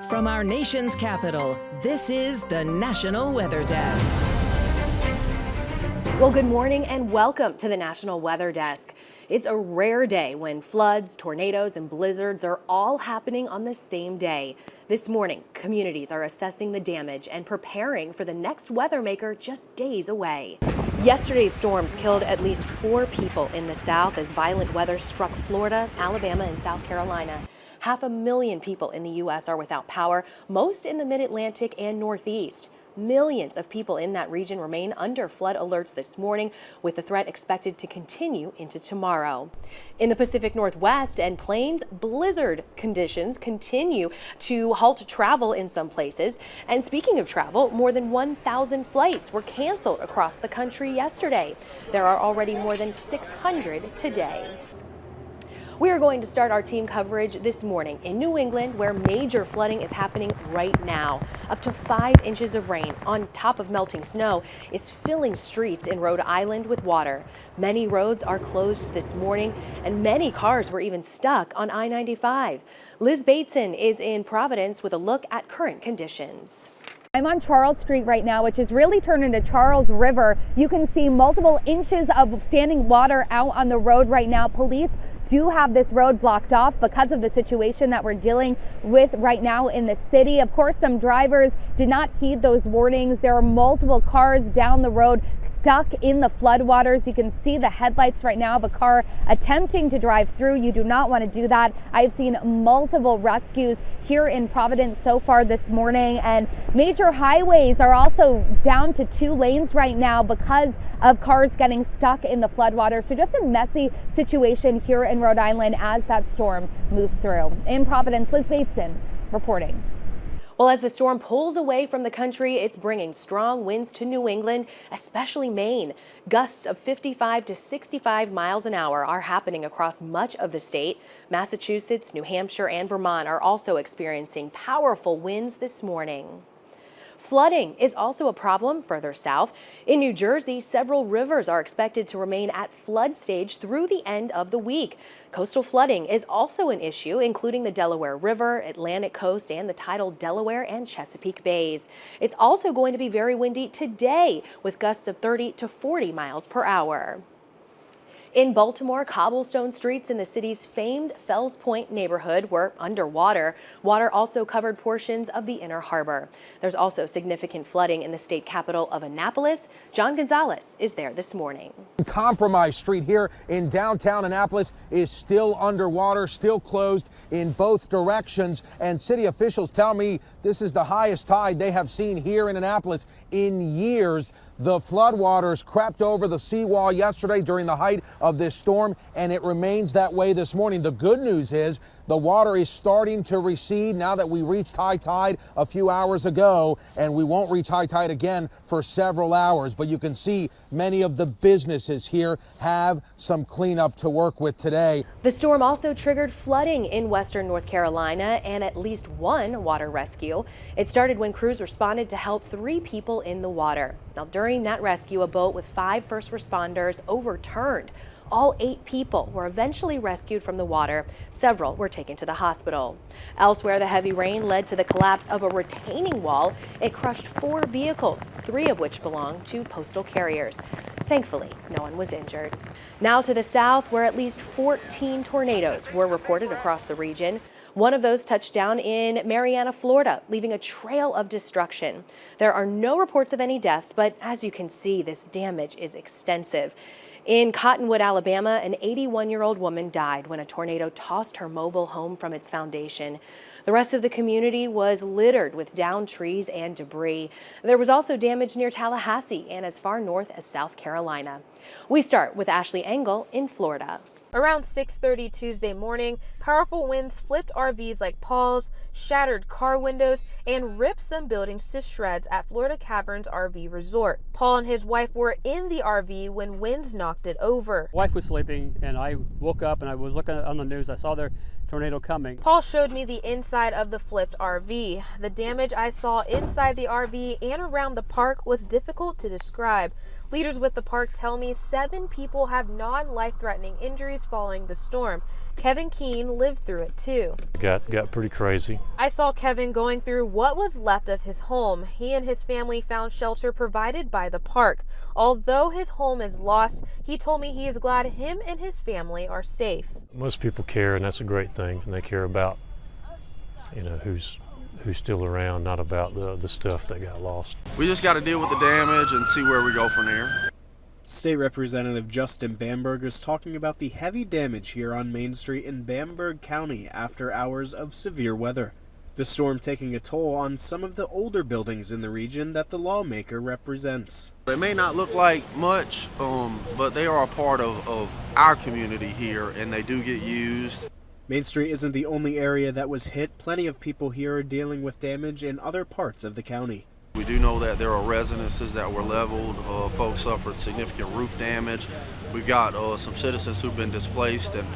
From our nation's capital, this is the National Weather Desk. Well, good morning and welcome to the National Weather Desk. It's a rare day when floods, tornadoes, and blizzards are all happening on the same day. This morning, communities are assessing the damage and preparing for the next weather maker just days away. Yesterday's storms killed at least 4 people in the South as violent weather struck Florida, Alabama, and South Carolina. 500,000 people in the U.S. are without power, most in the mid-Atlantic and Northeast. Millions of people in that region remain under flood alerts this morning, with the threat expected to continue into tomorrow. In the Pacific Northwest and Plains, blizzard conditions continue to halt travel in some places. And speaking of travel, more than 1,000 flights were canceled across the country yesterday. There are already more than 600 today. We are going to start our team coverage this morning in New England, where major flooding is happening right now. Up to 5 inches of rain on top of melting snow is filling streets in Rhode Island with water. Many roads are closed this morning, and many cars were even stuck on I-95. Liz Bateson is in Providence with a look at current conditions. I'm on Charles Street right now, which is really turned into Charles River. You can see multiple inches of standing water out on the road right now. Police do have this road blocked off because of the situation that we're dealing with right now in the city. Of course, some drivers did not heed those warnings. There are multiple cars down the road stuck in the floodwaters. You can see the headlights right now of a car attempting to drive through. You do not want to do that. I've seen multiple rescues here in Providence so far this morning, and major highways are also down to 2 lanes right now because of cars getting stuck in the floodwaters. So just a messy situation here in Rhode Island as that storm moves through. In Providence, Liz Bateson reporting. Well, as the storm pulls away from the country, it's bringing strong winds to New England, especially Maine. Gusts of 55 to 65 miles an hour are happening across much of the state. Massachusetts, New Hampshire, and Vermont are also experiencing powerful winds this morning. Flooding is also a problem further south. In New Jersey, several rivers are expected to remain at flood stage through the end of the week. Coastal flooding is also an issue, including the Delaware River, Atlantic coast, and the tidal Delaware and Chesapeake Bays. It's also going to be very windy today, with gusts of 30 to 40 miles per hour. In Baltimore, cobblestone streets in the city's famed Fells Point neighborhood were underwater. Water also covered portions of the inner harbor. There's also significant flooding in the state capital of Annapolis. John Gonzalez is there this morning. Compromise Street here in downtown Annapolis is still underwater, still closed in both directions. And city officials tell me this is the highest tide they have seen here in Annapolis in years. The floodwaters crept over the Seaw Wall yesterday during the height of this storm, and it remains that way this morning. The good news is the water is starting to recede now that we reached high tide a few hours ago, and we won't reach high tide again for several hours. But you can see many of the businesses here have some cleanup to work with today. The storm also triggered flooding in western North Carolina and at least 1 water rescue. It started when crews responded to help 3 people in the water. Now, during that rescue, a boat with 5 first responders overturned. All 8 people were eventually rescued from the water. Several were taken to the hospital. Elsewhere, the heavy rain led to the collapse of a retaining wall. It crushed 4 vehicles, 3 of which belonged to postal carriers. Thankfully, no one was injured. Now to the south, where at least 14 tornadoes were reported across the region. One of those touched down in Marianna, Florida, leaving a trail of destruction. There are no reports of any deaths, but as you can see, this damage is extensive. In Cottonwood, Alabama, an 81-year-old woman died when a tornado tossed her mobile home from its foundation. The rest of the community was littered with downed trees and debris. There was also damage near Tallahassee and as far north as South Carolina. We start with Ashley Engel in Florida. Around 6:30 Tuesday morning, powerful winds flipped RVs like Paul's, shattered car windows, and ripped some buildings to shreds at Florida Caverns RV Resort. Paul and his wife were in the RV when winds knocked it over. Wife was sleeping, and I woke up and I was looking on the news. I saw their tornado coming. Paul showed me the inside of the flipped RV. The damage I saw inside the RV and around the park was difficult to describe. Leaders with the park tell me 7 people have non-life-threatening injuries following the storm. Kevin Keene lived through it too. It got pretty crazy. I saw Kevin going through what was left of his home. He and his family found shelter provided by the park. Although his home is lost, he told me he is glad him and his family are safe. Most people care, and that's a great thing, and they care about, who's still around, not about the stuff that got lost. We just got to deal with the damage and see where we go from there. State Representative Justin Bamberg is talking about the heavy damage here on Main Street in Bamberg County after hours of severe weather. The storm taking a toll on some of the older buildings in the region that the lawmaker represents. They may not look like much, but they are a part of our community here, and they do get used. Main Street isn't the only area that was hit. Plenty of people here are dealing with damage in other parts of the county. We do know that there are residences that were leveled. Folks suffered significant roof damage. We've got some citizens who've been displaced, and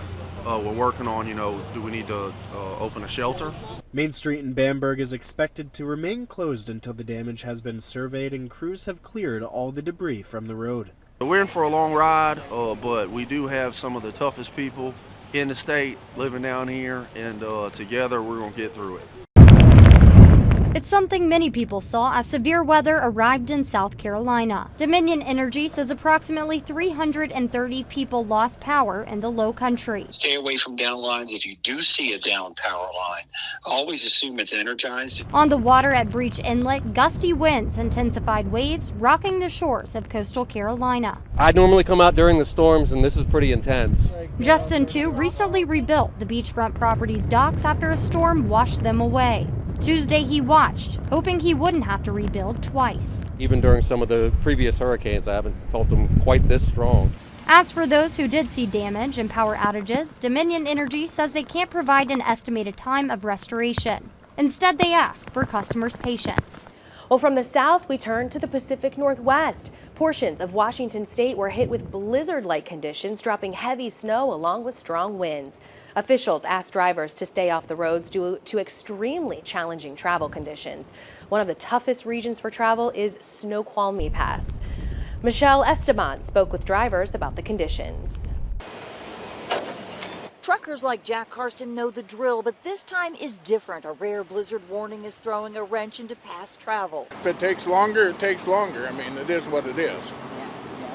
we're working on, do we need to open a shelter? Main Street in Bamberg is expected to remain closed until the damage has been surveyed and crews have cleared all the debris from the road. We're in for a long ride, but we do have some of the toughest people in the state living down here, and together we're going to get through it. It's something many people saw as severe weather arrived in South Carolina. Dominion Energy says approximately 330 people lost power in the Low Country. Stay away from down lines. If you do see a down power line, always assume it's energized. On the water at Breach Inlet, gusty winds intensified waves rocking the shores of coastal Carolina. I normally come out during the storms, and this is pretty intense. Justin, too, recently rebuilt the beachfront property's docks after a storm washed them away. Tuesday he watched, hoping he wouldn't have to rebuild twice. Even during some of the previous hurricanes, I haven't felt them quite this strong. As for those who did see damage and power outages, Dominion Energy says they can't provide an estimated time of restoration. Instead, they ask for customers' patience. Well, from the south, we turn to the Pacific Northwest. Portions of Washington state were hit with blizzard-like conditions, dropping heavy snow along with strong winds. Officials asked drivers to stay off the roads due to extremely challenging travel conditions. One of the toughest regions for travel is Snoqualmie Pass. Michelle Esteban spoke with drivers about the conditions. Truckers like Jack Karsten know the drill, but this time is different. A rare blizzard warning is throwing a wrench into past travel. If it takes longer, it takes longer. I mean, it is what it is.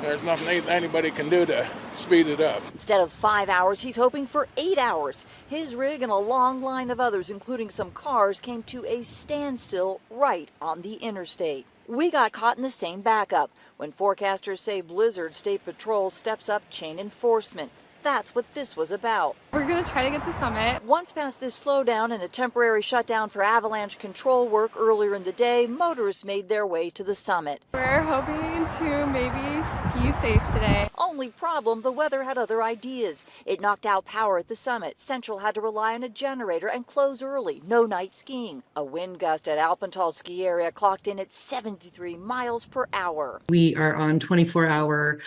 There's nothing anybody can do to speed it up. Instead of 5 hours, he's hoping for 8 hours. His rig and a long line of others, including some cars, came to a standstill right on the interstate. We got caught in the same backup. When forecasters say blizzard, State Patrol steps up chain enforcement. That's what this was about. We're going to try to get to Summit. Once past this slowdown and a temporary shutdown for avalanche control work earlier in the day, motorists made their way to the summit. We're hoping to maybe ski safe today. Only problem, the weather had other ideas. It knocked out power at the summit. Central had to rely on a generator and close early. No night skiing. A wind gust at Alpental ski area clocked in at 73 miles per hour. We are on 24-hour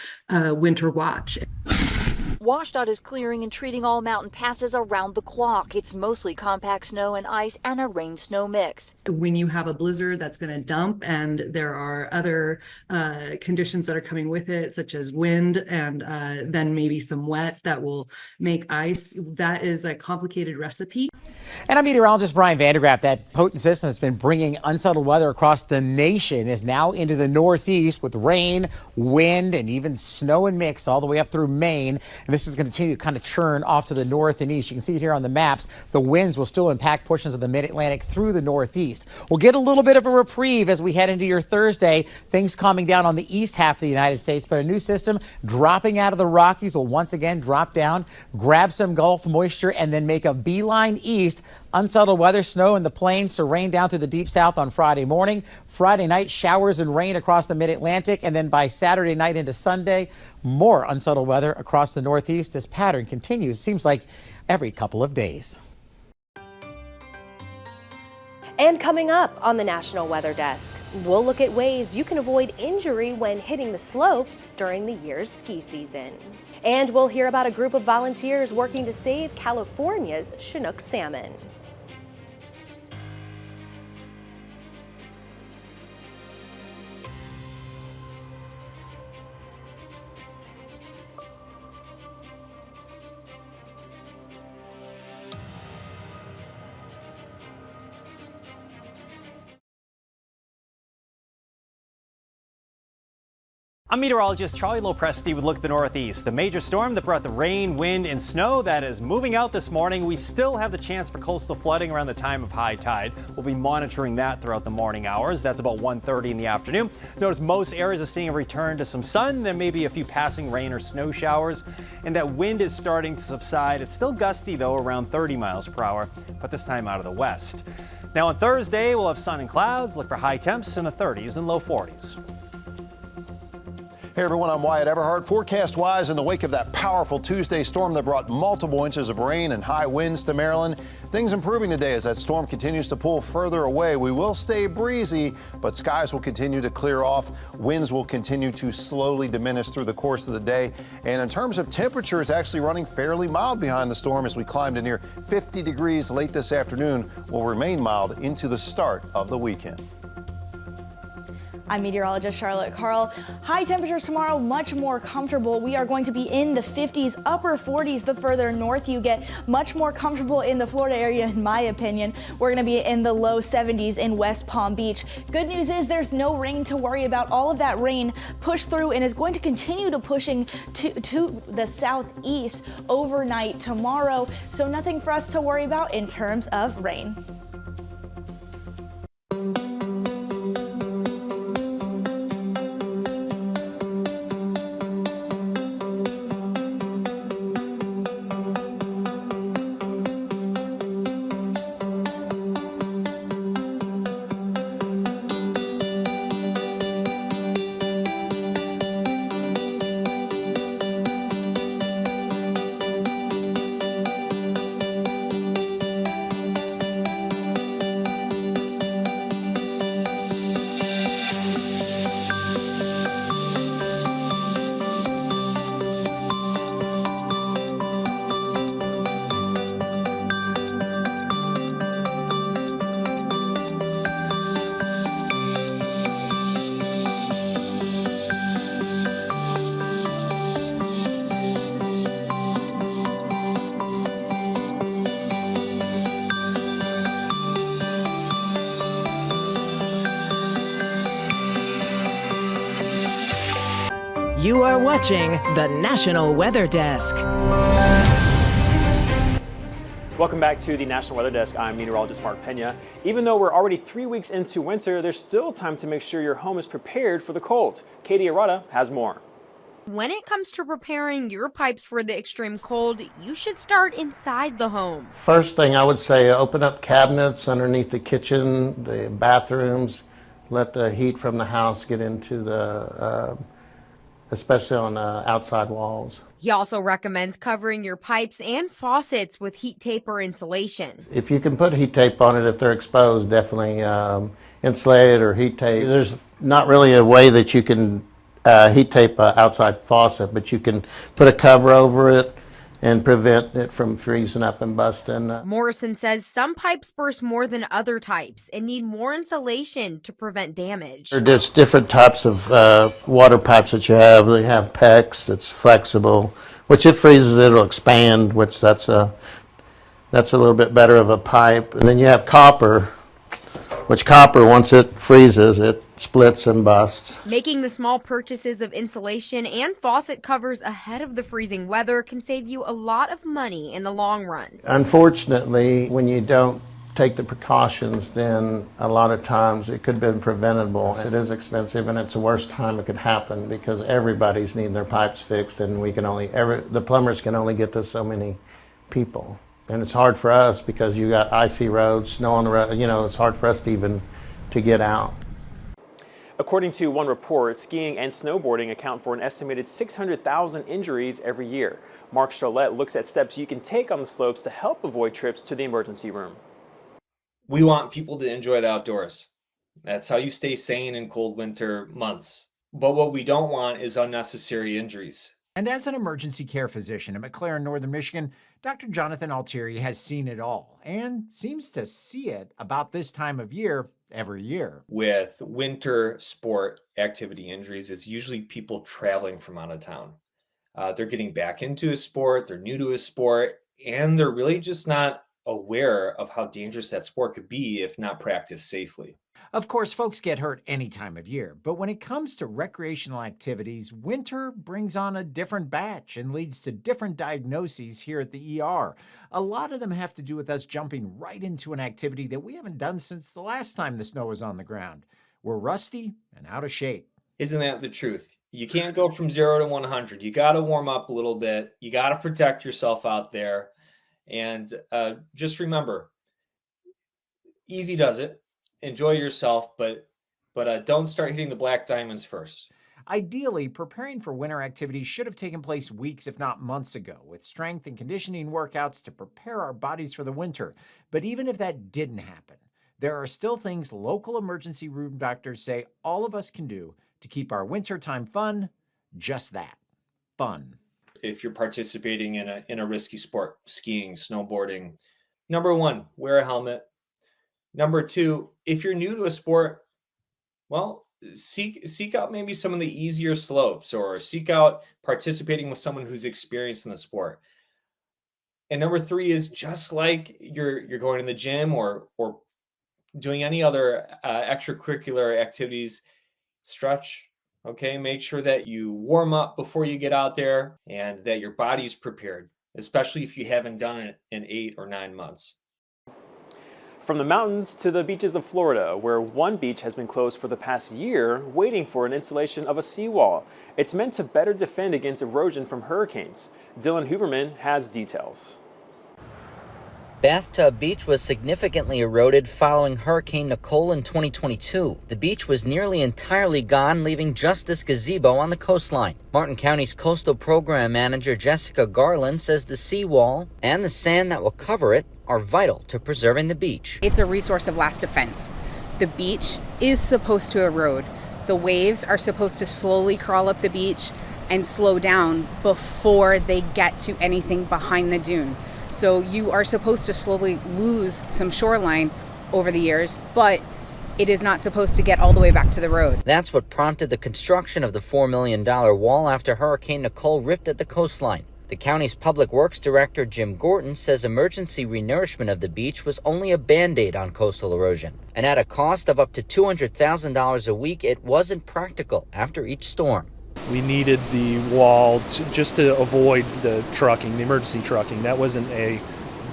winter watch. WashDOT is clearing and treating all mountain passes around the clock. It's mostly compact snow and ice and a rain-snow mix. When you have a blizzard that's going to dump and there are other conditions that are coming with it, such as wind and then maybe some wet that will make ice, that is a complicated recipe. And I'm meteorologist Brian Vandergraft. That potent system that's been bringing unsettled weather across the nation is now into the northeast with rain, wind, and even snow and mix all the way up through Maine. And this is going to continue to kind of churn off to the north and east. You can see it here on the maps. The winds will still impact portions of the mid-Atlantic through the northeast. We'll get a little bit of a reprieve as we head into your Thursday. Things calming down on the east half of the United States, but a new system dropping out of the Rockies will once again drop down, grab some Gulf moisture, and then make a beeline east. Unsettled weather, snow in the plains to rain down through the deep south on Friday morning. Friday night, showers and rain across the mid-Atlantic. And then by Saturday night into Sunday, more unsettled weather across the northeast. This pattern continues, seems like every couple of days. And coming up on the National Weather Desk, we'll look at ways you can avoid injury when hitting the slopes during the year's ski season. And we'll hear about a group of volunteers working to save California's Chinook salmon. I'm meteorologist Charlie Lopresti with Look at the Northeast. The major storm that brought the rain, wind, and snow that is moving out this morning. We still have the chance for coastal flooding around the time of high tide. We'll be monitoring that throughout the morning hours. That's about 1:30 in the afternoon. Notice most areas are seeing a return to some sun. There may be a few passing rain or snow showers. And that wind is starting to subside. It's still gusty, though, around 30 miles per hour, but this time out of the west. Now on Thursday, we'll have sun and clouds. Look for high temps in the 30s and low 40s. Hey everyone, I'm Wyatt Everhart. Forecast-wise, in the wake of that powerful Tuesday storm that brought multiple inches of rain and high winds to Maryland, things improving today as that storm continues to pull further away. We will stay breezy, but skies will continue to clear off. Winds will continue to slowly diminish through the course of the day. And in terms of temperatures, actually running fairly mild behind the storm as we climb to near 50 degrees late this afternoon, will remain mild into the start of the weekend. I'm meteorologist Charlotte Carl. High temperatures tomorrow, much more comfortable. We are going to be in the 50s, upper 40s the further north you get. Much more comfortable in the Florida area, in my opinion. We're going to be in the low 70s in West Palm Beach. Good news is there's no rain to worry about. All of that rain pushed through and is going to continue to pushing to the southeast overnight tomorrow. So nothing for us to worry about in terms of rain. You are watching the National Weather Desk. Welcome back to the National Weather Desk. I'm meteorologist Mark Pena. Even though we're already 3 weeks into winter, there's still time to make sure your home is prepared for the cold. Katie Arata has more. When it comes to preparing your pipes for the extreme cold, you should start inside the home. First thing I would say, open up cabinets underneath the kitchen, the bathrooms, let the heat from the house get into the especially on outside walls. He also recommends covering your pipes and faucets with heat tape or insulation. If you can put heat tape on it, if they're exposed, definitely insulate it or heat tape. There's not really a way that you can heat tape an outside faucet, but you can put a cover over it and prevent it from freezing up and busting. Morrison says some pipes burst more than other types and need more insulation to prevent damage. There's different types of water pipes that you have. They have PEX that's flexible, which it freezes, it'll expand, which that's a little bit better of a pipe. And then you have copper, which copper, once it freezes, it splits and busts. Making the small purchases of insulation and faucet covers ahead of the freezing weather can save you a lot of money in the long run. Unfortunately, when you don't take the precautions, then a lot of times it could have been preventable. It is expensive and it's the worst time it could happen because everybody's needing their pipes fixed and the plumbers can only get to so many people. And it's hard for us because you got icy roads, snow on the road, it's hard for us to get out. According to one report, skiing and snowboarding account for an estimated 600,000 injuries every year. Mark Charlotte looks at steps you can take on the slopes to help avoid trips to the emergency room. We want people to enjoy the outdoors. That's how you stay sane in cold winter months. But what we don't want is unnecessary injuries. And as an emergency care physician at McLaren, Northern Michigan, Dr. Jonathan Altieri has seen it all and seems to see it about this time of year every year. With winter sport activity injuries, it's usually people traveling from out of town. They're getting back into a sport, they're new to a sport, and they're really just not aware of how dangerous that sport could be if not practiced safely. Of course, folks get hurt any time of year, but when it comes to recreational activities, winter brings on a different batch and leads to different diagnoses here at the ER. A lot of them have to do with us jumping right into an activity that we haven't done since the last time the snow was on the ground. We're rusty and out of shape. Isn't that the truth? You can't go from 0 to 100. You got to warm up a little bit. You got to protect yourself out there. And just remember, easy does it. Enjoy yourself, but don't start hitting the black diamonds first. Ideally, preparing for winter activities should have taken place weeks, if not months ago, with strength and conditioning workouts to prepare our bodies for the winter. But even if that didn't happen, there are still things local emergency room doctors say all of us can do to keep our wintertime fun, just that, fun. If you're participating in a risky sport, skiing, snowboarding, number 1, wear a helmet. Number 2, if you're new to a sport, well, seek out maybe some of the easier slopes, or seek out participating with someone who's experienced in the sport. And number 3 is just like you're going to the gym or doing any other extracurricular activities, stretch. Okay, make sure that you warm up before you get out there and that your body's prepared, especially if you haven't done it in 8 or 9 months. From the mountains to the beaches of Florida, where one beach has been closed for the past year, waiting for an installation of a seawall. It's meant to better defend against erosion from hurricanes. Dylan Huberman has details. Bathtub Beach was significantly eroded following Hurricane Nicole in 2022. The beach was nearly entirely gone, leaving just this gazebo on the coastline. Martin County's Coastal Program Manager Jessica Garland says the seawall and the sand that will cover it are vital to preserving the beach. It's a resource of last defense. The beach is supposed to erode. The waves are supposed to slowly crawl up the beach and slow down before they get to anything behind the dune. So you are supposed to slowly lose some shoreline over the years, but it is not supposed to get all the way back to the road. That's what prompted the construction of the $4 million wall after Hurricane Nicole ripped at the coastline. The county's Public Works Director, Jim Gorton, says emergency renourishment of the beach was only a Band-Aid on coastal erosion. And at a cost of up to $200,000 a week, it wasn't practical after each storm. We needed the wall just to avoid the trucking, the emergency trucking. That wasn't a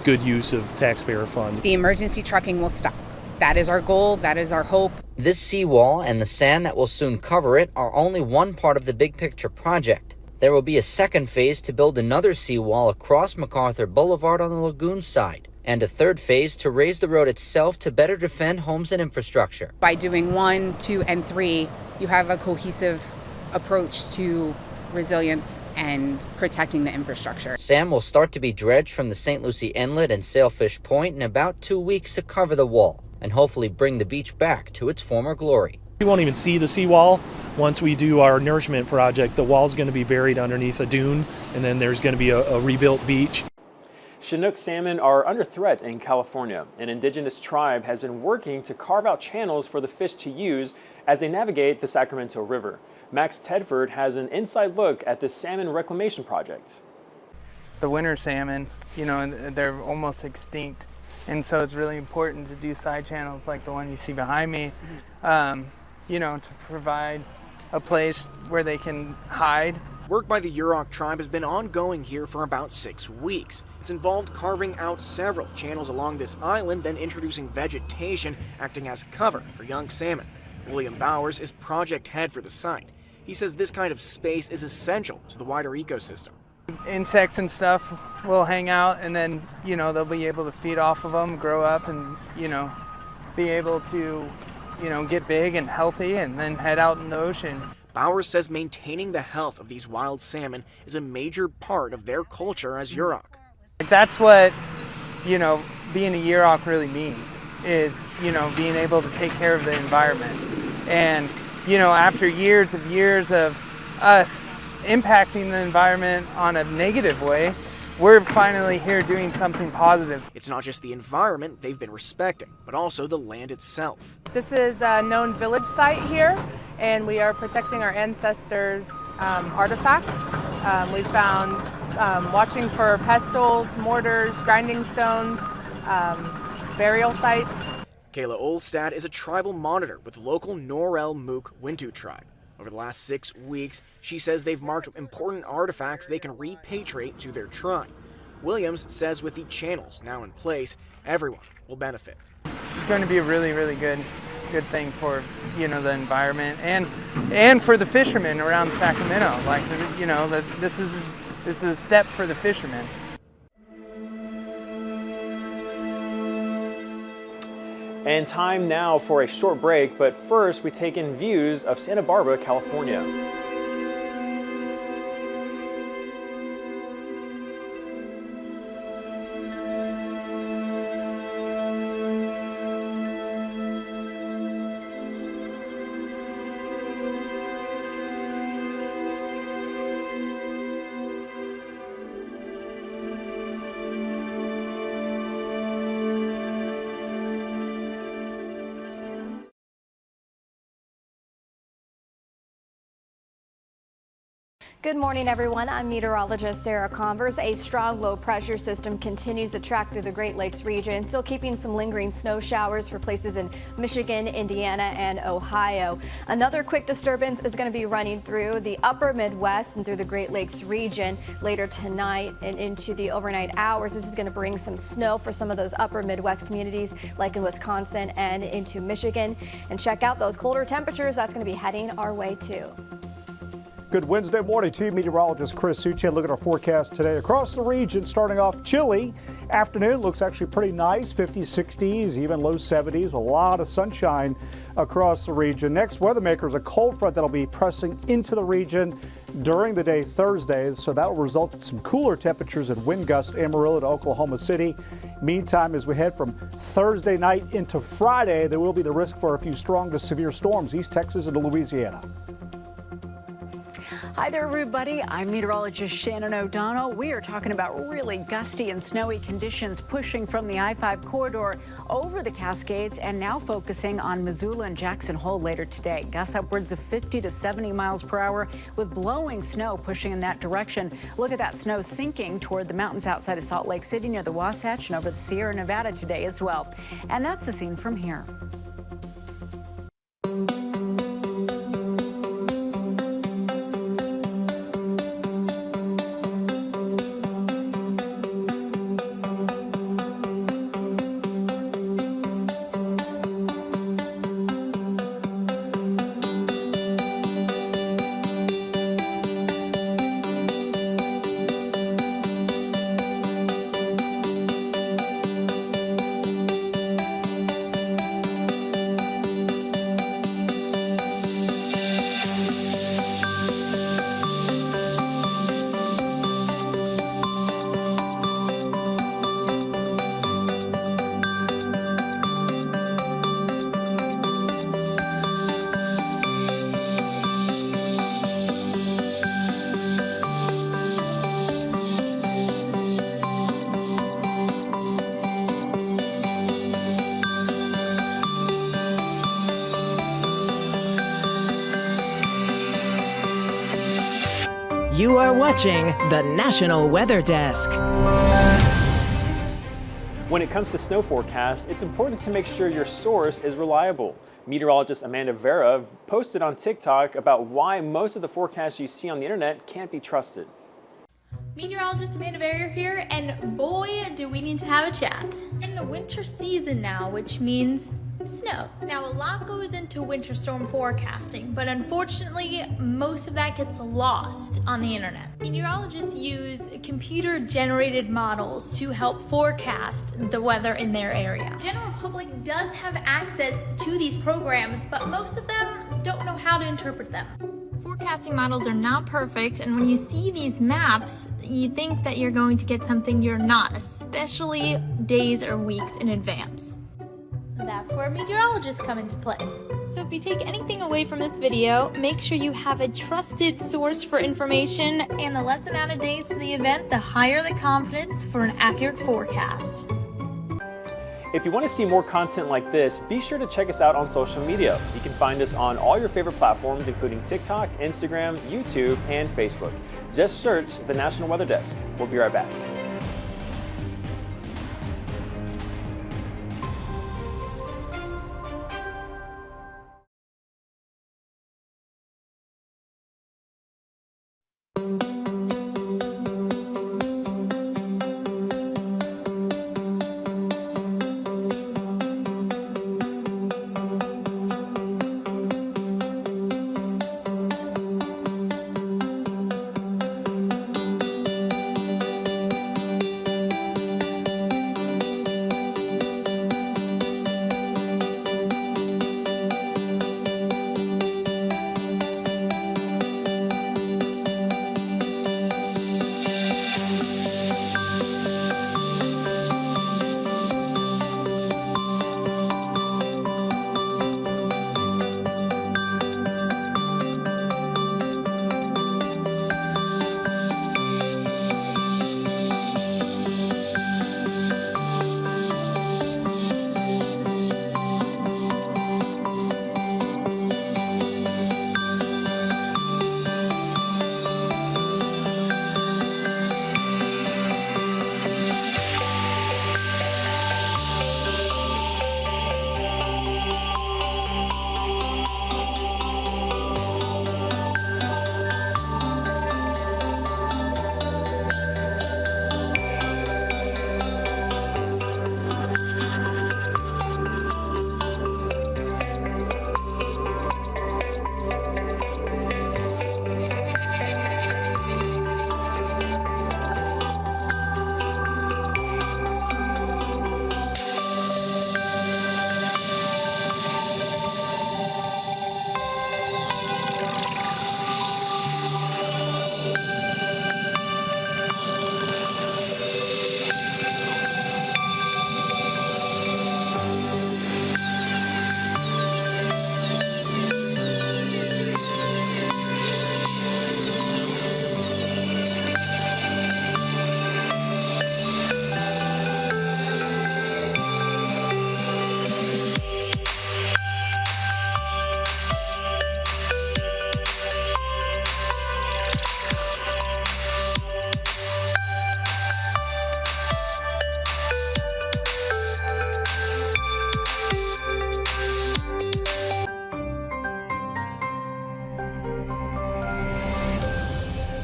good use of taxpayer funds. The emergency trucking will stop. That is our goal. That is our hope. This seawall and the sand that will soon cover it are only one part of the big picture project. There will be a second phase to build another seawall across MacArthur Boulevard on the lagoon side, and a third phase to raise the road itself to better defend homes and infrastructure. By doing 1, 2, and 3, you have a cohesive approach to resilience and protecting the infrastructure. Sand will start to be dredged from the St. Lucie Inlet and Sailfish Point in about 2 weeks to cover the wall and hopefully bring the beach back to its former glory. We won't even see the seawall. Once we do our nourishment project, the wall's going to be buried underneath a dune, and then there's going to be a rebuilt beach. Chinook salmon are under threat in California. An indigenous tribe has been working to carve out channels for the fish to use as they navigate the Sacramento River. Max Tedford has an inside look at the Salmon Reclamation project. The winter salmon, they're almost extinct. And so it's really important to do side channels like the one you see behind me, to provide a place where they can hide. Work by the Yurok tribe has been ongoing here for about 6 weeks. It's involved carving out several channels along this island, then introducing vegetation acting as cover for young salmon. William Bowers is project head for the site. He says this kind of space is essential to the wider ecosystem. Insects and stuff will hang out, and then, they'll be able to feed off of them, grow up, and, be able to, get big and healthy and then head out in the ocean. Bowers says maintaining the health of these wild salmon is a major part of their culture as Yurok. That's what, being a Yurok really means, is, being able to take care of the environment. And, after years of us impacting the environment on a negative way, we're finally here doing something positive. It's not just the environment they've been respecting, but also the land itself. This is a known village site here, and we are protecting our ancestors' artifacts. We found watching for pestles, mortars, grinding stones, burial sites. Kayla Olstad is a tribal monitor with local Norel Mook Wintu tribe. Over the last 6 weeks, she says they've marked important artifacts they can repatriate to their tribe. Williams says with the channels now in place, everyone will benefit. It's going to be a really, really good thing for, you know, the environment and for the fishermen around Sacramento. Like, you know, this is a step for the fishermen. And time now for a short break, but first we take in views of Santa Barbara, California. Good morning, everyone. I'm meteorologist Sarah Converse. A strong low pressure system continues to track through the Great Lakes region, still keeping some lingering snow showers for places in Michigan, Indiana, and Ohio. Another quick disturbance is going to be running through the upper Midwest and through the Great Lakes region later tonight and into the overnight hours. This is going to bring some snow for some of those upper Midwest communities like in Wisconsin and into Michigan. And check out those colder temperatures. That's going to be heading our way too. Good Wednesday morning to you, meteorologist Chris Suchan. Look at our forecast today across the region. Starting off chilly. Afternoon looks actually pretty nice, 50s, 60s, even low 70s. A lot of sunshine across the region. Next weather maker is a cold front that'll be pressing into the region during the day Thursday, so that will result in some cooler temperatures and wind gusts Amarillo to Oklahoma City. Meantime, as we head from Thursday night into Friday, there will be the risk for a few strong to severe storms East Texas into Louisiana. Hi there, everybody. I'm meteorologist Shannon O'Donnell. We are talking about really gusty and snowy conditions pushing from the I-5 corridor over the Cascades and now focusing on Missoula and Jackson Hole later today. Gusts upwards of 50 to 70 miles per hour with blowing snow pushing in that direction. Look at that snow sinking toward the mountains outside of Salt Lake City near the Wasatch and over the Sierra Nevada today as well. And that's the scene from here. You are watching the National Weather Desk. When it comes to snow forecasts, it's important to make sure your source is reliable. Meteorologist Amanda Vera posted on TikTok about why most of the forecasts you see on the internet can't be trusted. Meteorologist Amanda Vera here, and boy, do we need to have a chat. In the winter season now, which means snow. Now, a lot goes into winter storm forecasting, but unfortunately, most of that gets lost on the internet. Meteorologists use computer-generated models to help forecast the weather in their area. The general public does have access to these programs, but most of them don't know how to interpret them. Forecasting models are not perfect, and when you see these maps, you think that you're going to get something you're not, especially days or weeks in advance. That's where meteorologists come into play. So if you take anything away from this video, make sure you have a trusted source for information, and the less amount of days to the event, the higher the confidence for an accurate forecast. If you want to see more content like this, be sure to check us out on social media. You can find us on all your favorite platforms, including TikTok, Instagram, YouTube, and Facebook. Just search the National Weather Desk. We'll be right back.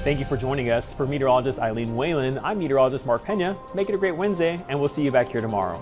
Thank you for joining us. For meteorologist Eileen Whalen, I'm meteorologist Mark Pena. Make it a great Wednesday, and we'll see you back here tomorrow.